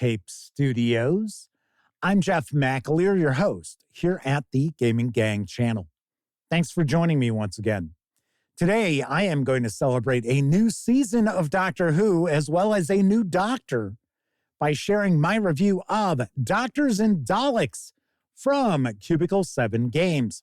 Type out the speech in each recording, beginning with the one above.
Tape Studios. I'm Jeff McAleer, your host here at the Gaming Gang channel. Thanks for joining me once again. Today, I am going to celebrate a new season of Doctor Who as well as a new Doctor by sharing my review of Doctors and Daleks from Cubicle 7 Games.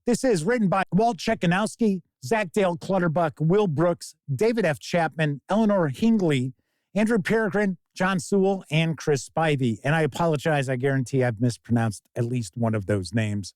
This is written by Walt Chekhanowski, Zach Dale Clutterbuck, Will Brooks, David F. Chapman, Eleanor Hingley, Andrew Peregrine, John Sewell, and Chris Spivey. And I apologize, I guarantee I've mispronounced at least one of those names.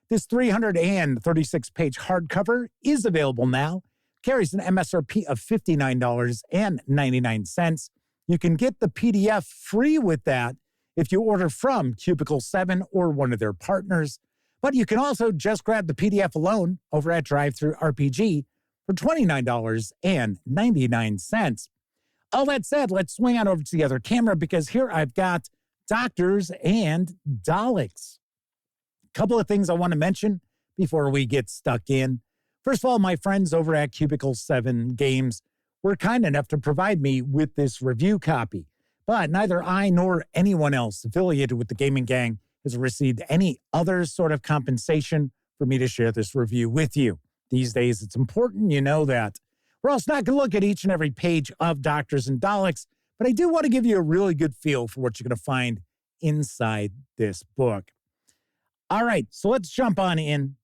This 336-page hardcover is available now, carries an MSRP of $59.99. You can get the PDF free with that if you order from Cubicle 7 or one of their partners. But you can also just grab the PDF alone over at DriveThruRPG for $29.99. All that said, let's swing on over to the other camera because here I've got Doctors and Daleks. A couple of things I want to mention before we get stuck in. First of all, my friends over at Cubicle 7 Games were kind enough to provide me with this review copy, but neither I nor anyone else affiliated with the Gaming Gang has received any other sort of compensation for me to share this review with you. These days, it's important you know that. We're also not going to look at each and every page of Doctors and Daleks, but I do want to give you a really good feel for what you're going to find inside this book. All right, so let's jump on in.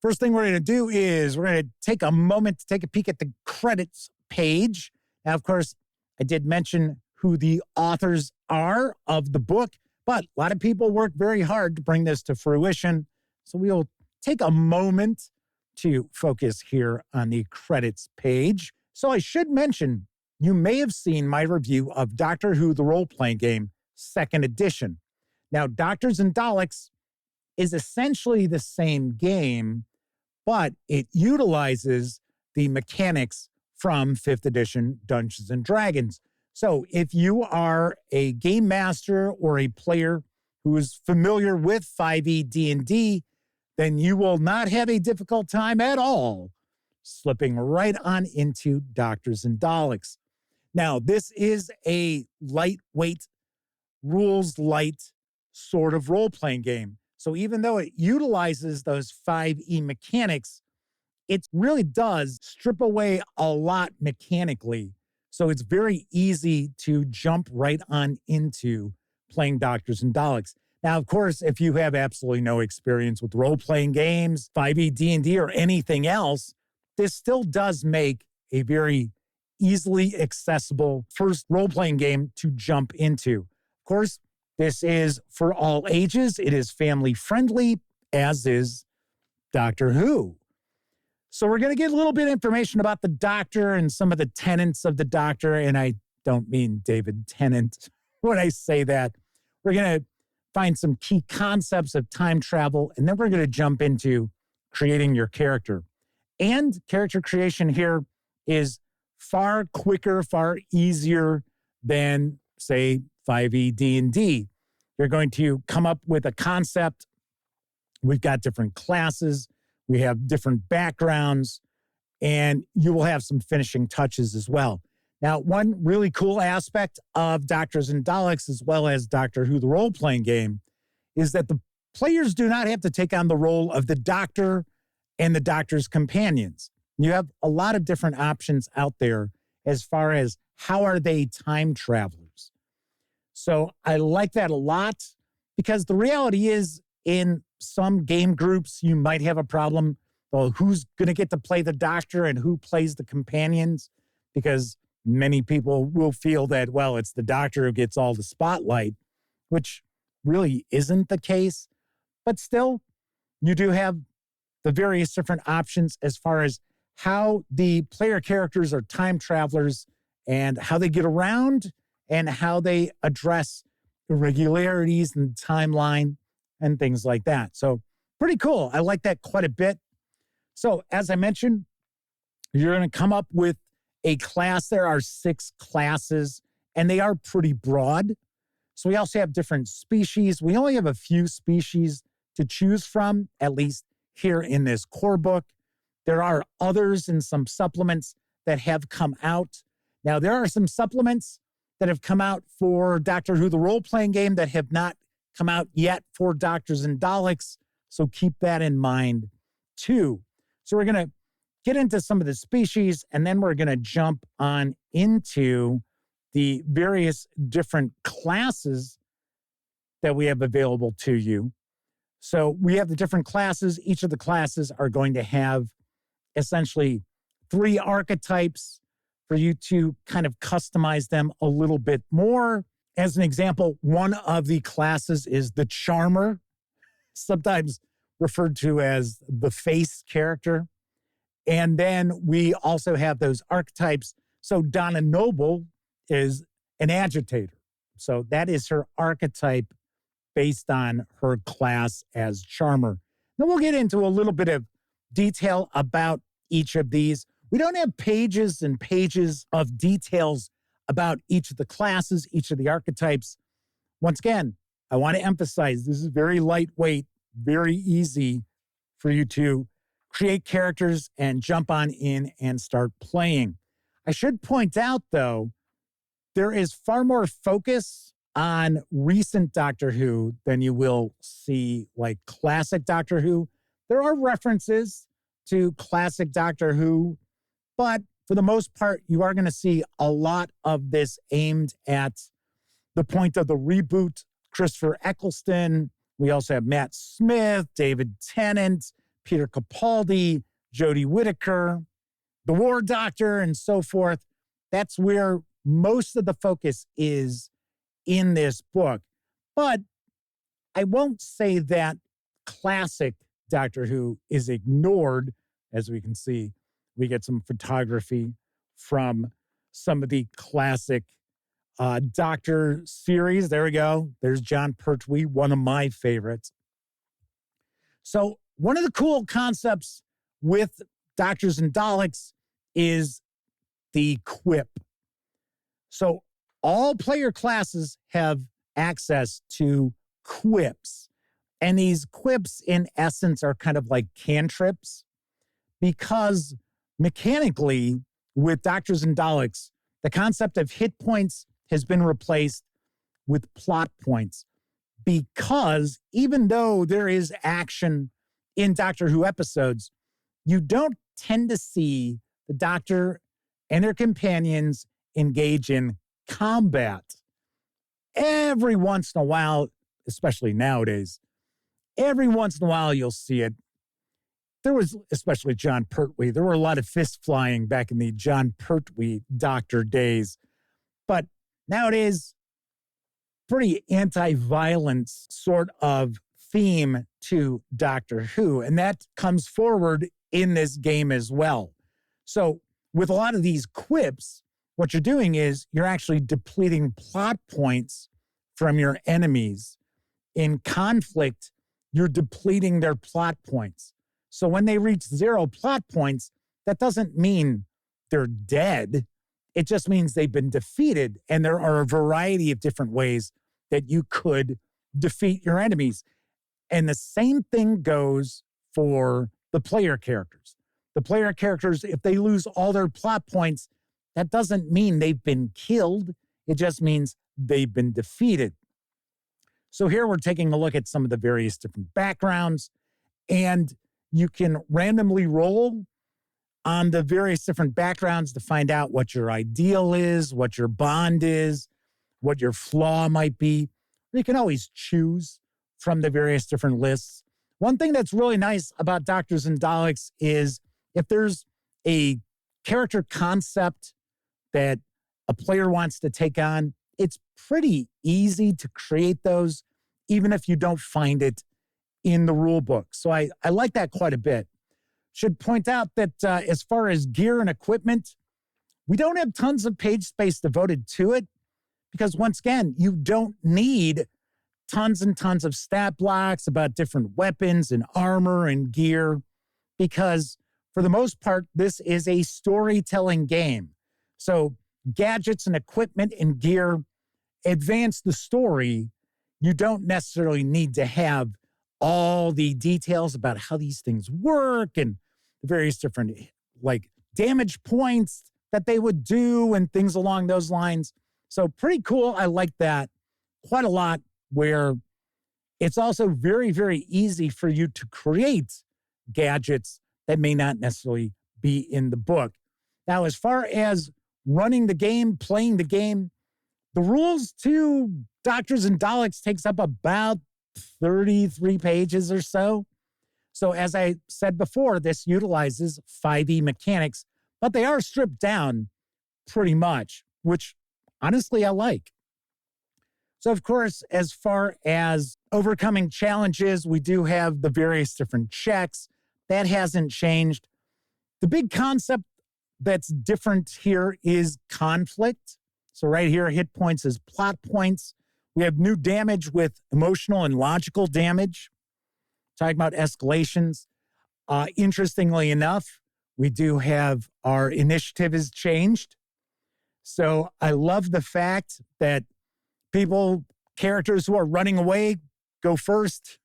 First thing we're going to do is we're going to take a moment to take a peek at the credits page. Now, of course, I did mention who the authors are of the book, but a lot of people work very hard to bring this to fruition. So we'll take a moment to focus here on the credits page. So I should mention, you may have seen my review of Doctor Who, the Role-Playing Game, 2nd edition. Now, Doctors and Daleks is essentially the same game, but it utilizes the mechanics from 5th edition Dungeons and Dragons. So if you are a game master or a player who is familiar with 5e D&D, then you will not have a difficult time at all slipping right on into Doctors and Daleks. Now, this is a lightweight, rules-light sort of role-playing game. So even though it utilizes those 5e mechanics, it really does strip away a lot mechanically. So it's very easy to jump right on into playing Doctors and Daleks. Now, of course, if you have absolutely no experience with role-playing games, 5e D&D, or anything else, this still does make a very easily accessible first role-playing game to jump into. Of course, this is for all ages. It is family-friendly, as is Doctor Who. So we're going to get a little bit of information about the Doctor and some of the tenets of the Doctor, and I don't mean David Tennant when I say that. We're going to find some key concepts of time travel, and then we're going to jump into creating your character. And character creation here is far quicker, far easier than, say, 5e D&D. You're going to come up with a concept. We've got different classes. We have different backgrounds, and you will have some finishing touches as well. Now, one really cool aspect of Doctors and Daleks, as well as Doctor Who, the role-playing game, is that the players do not have to take on the role of the Doctor and the Doctor's companions. You have a lot of different options out there as far as how are they time travelers. So I like that a lot because the reality is in some game groups, you might have a problem. Well, who's going to get to play the Doctor and who plays the companions? Because many people will feel that, well, it's the Doctor who gets all the spotlight, which really isn't the case. But still, you do have the various different options as far as how the player characters are time travelers and how they get around and how they address irregularities in the timeline and things like that. So pretty cool. I like that quite a bit. So as I mentioned, you're going to come up with a class. There are 6 classes, and they are pretty broad. So we also have different species. We only have a few species to choose from, at least here in this core book. There are others and some supplements that have come out. Now, there are some supplements that have come out for Doctor Who, the role-playing game, that have not come out yet for Doctors and Daleks. So keep that in mind too. So we're going to get into some of the species, and then we're going to jump on into the various different classes that we have available to you. So we have the different classes. Each of the classes are going to have essentially 3 archetypes for you to kind of customize them a little bit more. As an example, one of the classes is the Charmer, sometimes referred to as the face character. And then we also have those archetypes. So Donna Noble is an agitator. So that is her archetype based on her class as Charmer. Then we'll get into a little bit of detail about each of these. We don't have pages and pages of details about each of the classes, each of the archetypes. Once again, I want to emphasize this is very lightweight, very easy for you to create characters and jump on in and start playing. I should point out, though, there is far more focus on recent Doctor Who than you will see like classic Doctor Who. There are references to classic Doctor Who, but for the most part, you are going to see a lot of this aimed at the point of the reboot. Christopher Eccleston. We also have Matt Smith, David Tennant, Peter Capaldi, Jodie Whittaker, the War Doctor, and so forth. That's where most of the focus is in this book. But I won't say that classic Doctor Who is ignored. As we can see, we get some photography from some of the classic Doctor series. There we go. There's John Pertwee, one of my favorites. So one of the cool concepts with Doctors and Daleks is the quip. So all player classes have access to quips. And these quips, in essence, are kind of like cantrips, because mechanically, with Doctors and Daleks, the concept of hit points has been replaced with plot points, because even though there is action in Doctor Who episodes, you don't tend to see the Doctor and their companions engage in combat. Every once in a while, especially nowadays, every once in a while you'll see it. There was, especially John Pertwee, there were a lot of fist flying back in the John Pertwee Doctor days. But nowadays, pretty anti-violence sort of theme to Doctor Who. And that comes forward in this game as well. So with a lot of these quips, what you're doing is you're actually depleting plot points from your enemies. In conflict, you're depleting their plot points. So when they reach 0 plot points, that doesn't mean they're dead. It just means they've been defeated. And there are a variety of different ways that you could defeat your enemies. And the same thing goes for the player characters. The player characters, if they lose all their plot points, that doesn't mean they've been killed. It just means they've been defeated. So here we're taking a look at some of the various different backgrounds, and you can randomly roll on the various different backgrounds to find out what your ideal is, what your bond is, what your flaw might be. You can always choose from the various different lists. One thing that's really nice about Doctors and Daleks is if there's a character concept that a player wants to take on, it's pretty easy to create those, even if you don't find it in the rule book. So I like that quite a bit. Should point out that as far as gear and equipment, we don't have tons of page space devoted to it, because once again, you don't need tons and tons of stat blocks about different weapons and armor and gear, because for the most part, this is a storytelling game. So gadgets and equipment and gear advance the story. You don't necessarily need to have all the details about how these things work and the various different like damage points that they would do and things along those lines. So pretty cool. I like that quite a lot, where it's also very, very easy for you to create gadgets that may not necessarily be in the book. Now, as far as running the game, playing the game, the rules to Doctors and Daleks takes up about 33 pages or so. So as I said before, this utilizes 5e mechanics, but they are stripped down pretty much, which honestly I like. So of course, as far as overcoming challenges, we do have the various different checks. That hasn't changed. The big concept that's different here is conflict. So right here, hit points is plot points. We have new damage with emotional and logical damage. Talking about escalations. Interestingly enough, we do have our initiative has changed. So I love the fact that characters who are running away go first.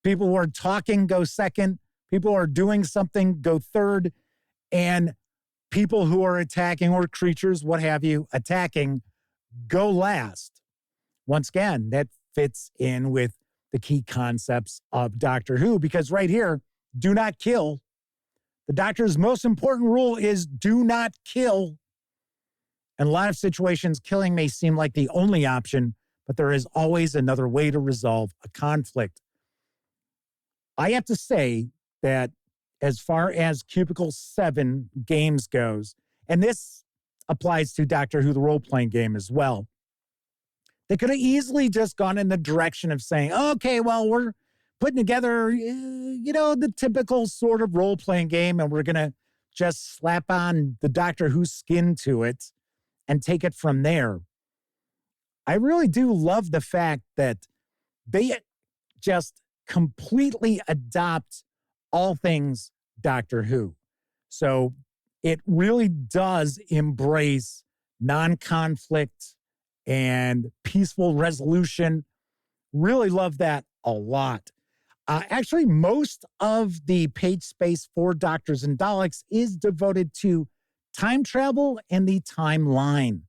People who are talking go second. People who are doing something go third. And people who are attacking, or creatures, what have you, attacking, go last. Once again, that fits in with the key concepts of Doctor Who, because right here, do not kill. The Doctor's most important rule is do not kill. In a lot of situations, killing may seem like the only option, but there is always another way to resolve a conflict. I have to say that as far as Cubicle 7 games goes, and this applies to Doctor Who, the role-playing game as well, they could have easily just gone in the direction of saying, okay, well, we're putting together, the typical sort of role-playing game, and we're going to just slap on the Doctor Who skin to it and take it from there. I really do love the fact that they just completely adopt all things Doctor Who. So it really does embrace non-conflict and peaceful resolution. Really love that a lot. Actually, most of the page space for Doctors and Daleks is devoted to time travel and the timeline.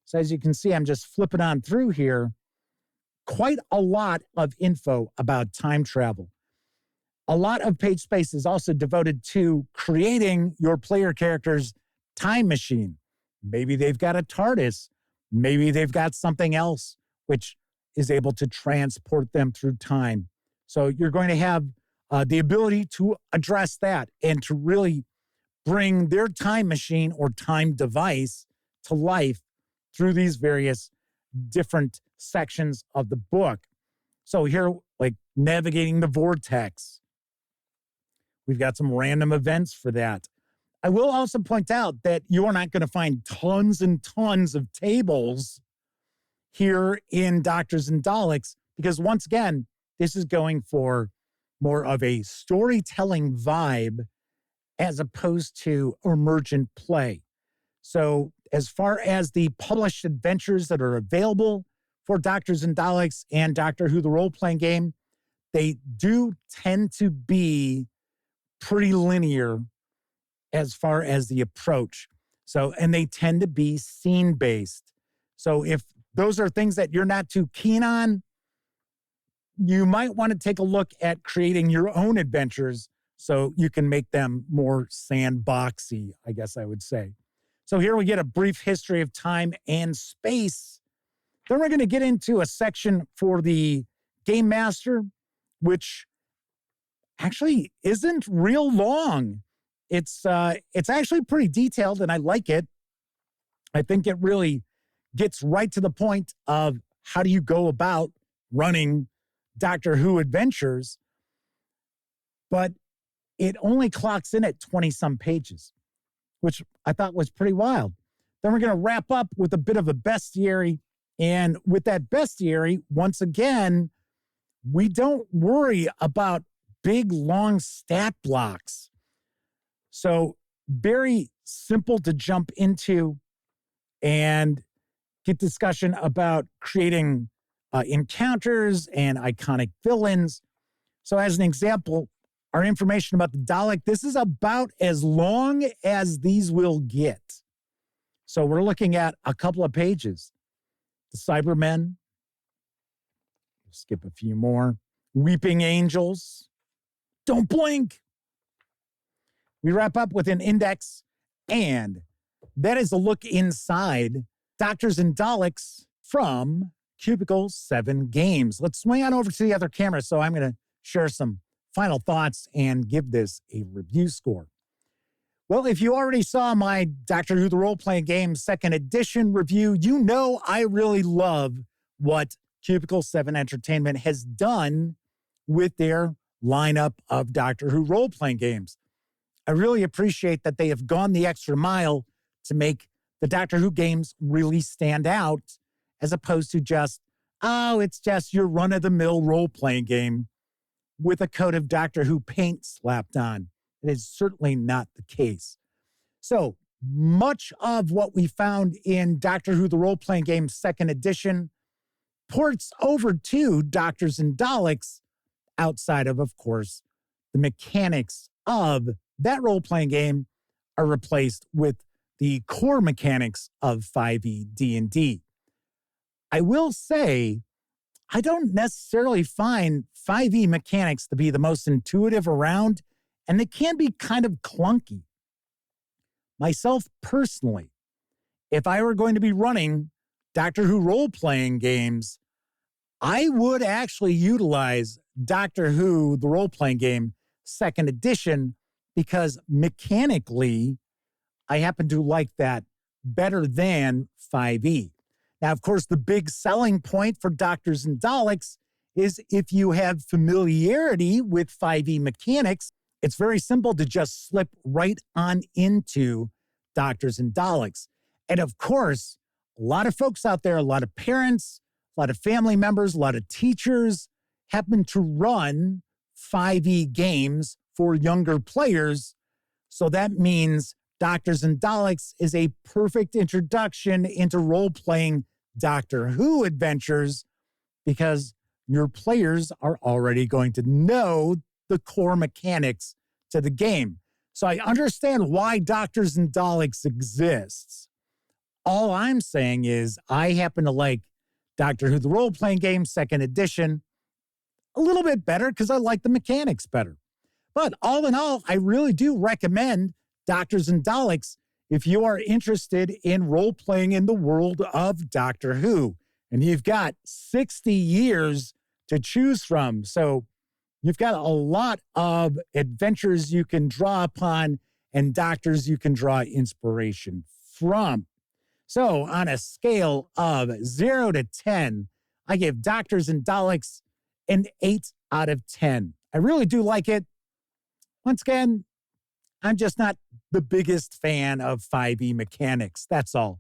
So as you can see, I'm just flipping on through here. Quite a lot of info about time travel. A lot of page space is also devoted to creating your player character's time machine. Maybe they've got a TARDIS. Maybe they've got something else which is able to transport them through time. So you're going to have the ability to address that and to really bring their time machine or time device to life through these various different sections of the book. So here, like navigating the vortex, we've got some random events for that. I will also point out that you are not going to find tons and tons of tables here in Doctors and Daleks, because once again, this is going for more of a storytelling vibe as opposed to emergent play. So as far as the published adventures that are available for Doctors and Daleks and Doctor Who, the role-playing game, they do tend to be pretty linear as far as the approach. So, and they tend to be scene-based. So if those are things that you're not too keen on, you might want to take a look at creating your own adventures so you can make them more sandboxy, I guess I would say. So here we get a brief history of time and space. Then we're going to get into a section for the Game Master, which actually isn't real long. It's actually pretty detailed, and I like it. I think it really gets right to the point of how do you go about running Doctor Who adventures, but it only clocks in at 20-some pages, which I thought was pretty wild. Then we're going to wrap up with a bit of a bestiary, and with that bestiary, once again, we don't worry about big, long stat blocks. So very simple to jump into and get discussion about creating encounters and iconic villains. So as an example, our information about the Dalek, this is about as long as these will get. So we're looking at a couple of pages. The Cybermen. Skip a few more. Weeping Angels. Don't Blink. We wrap up with an index, and that is a look inside Doctors and Daleks from Cubicle 7 Games. Let's swing on over to the other camera. So I'm going to share some final thoughts and give this a review score. Well, if you already saw my Doctor Who the Role-Playing Game 2nd edition review, you know I really love what Cubicle 7 Entertainment has done with their lineup of Doctor Who role-playing games. I really appreciate that they have gone the extra mile to make the Doctor Who games really stand out, as opposed to just, oh, it's just your run-of-the-mill role-playing game with a coat of Doctor Who paint slapped on. It is certainly not the case. So much of what we found in Doctor Who the Role-Playing Game 2nd edition ports over to Doctors and Daleks, outside of course, the mechanics of that role-playing game are replaced with the core mechanics of 5e D&D. I will say, I don't necessarily find 5e mechanics to be the most intuitive around, and they can be kind of clunky. Myself personally, if I were going to be running Doctor Who role-playing games, I would actually utilize Doctor Who, the role-playing game, 2nd edition, because mechanically, I happen to like that better than 5e. Now, of course, the big selling point for Doctors and Daleks is if you have familiarity with 5e mechanics, it's very simple to just slip right on into Doctors and Daleks. And of course, a lot of folks out there, a lot of parents, a lot of family members, a lot of teachers happen to run 5e games for younger players. So that means Doctors and Daleks is a perfect introduction into role-playing Doctor Who adventures, because your players are already going to know the core mechanics to the game. So I understand why Doctors and Daleks exists. All I'm saying is I happen to like Doctor Who the Role-Playing Game 2nd edition a little bit better because I like the mechanics better. But all in all, I really do recommend Doctors and Daleks if you are interested in role-playing in the world of Doctor Who. And you've got 60 years to choose from. So you've got a lot of adventures you can draw upon and doctors you can draw inspiration from. So on a scale of 0 to 10, I give Doctors and Daleks an 8 out of 10. I really do like it. Once again, I'm just not the biggest fan of 5e mechanics. That's all.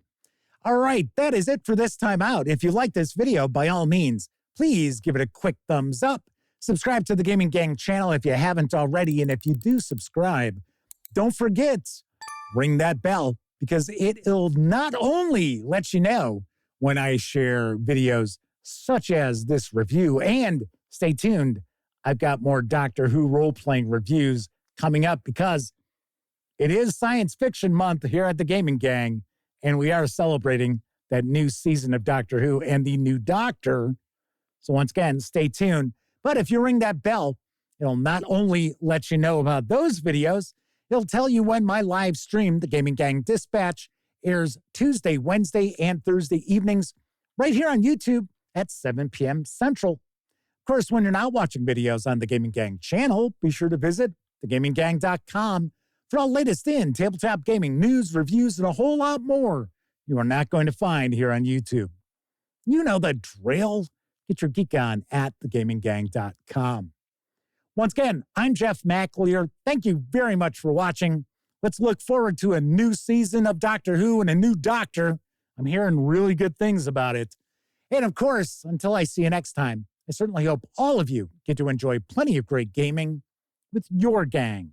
All right, that is it for this time out. If you like this video, by all means, please give it a quick thumbs up. Subscribe to the Gaming Gang channel if you haven't already. And if you do subscribe, don't forget, ring that bell, because it'll not only let you know when I share videos such as this review, and stay tuned, I've got more Doctor Who role-playing reviews coming up, because it is Science Fiction Month here at the Gaming Gang, and we are celebrating that new season of Doctor Who and the new Doctor. So once again, stay tuned. But if you ring that bell, it'll not only let you know about those videos, it'll tell you when my live stream, the Gaming Gang Dispatch, airs Tuesday, Wednesday, and Thursday evenings right here on YouTube at 7 p.m. Central. Of course, when you're not watching videos on the Gaming Gang channel, be sure to visit thegaminggang.com for all latest in tabletop gaming news, reviews, and a whole lot more you are not going to find here on YouTube. You know the drill. Get your geek on at thegaminggang.com. Once again, I'm Jeff McAleer. Thank you very much for watching. Let's look forward to a new season of Doctor Who and a new Doctor. I'm hearing really good things about it. And of course, until I see you next time, I certainly hope all of you get to enjoy plenty of great gaming with your gang.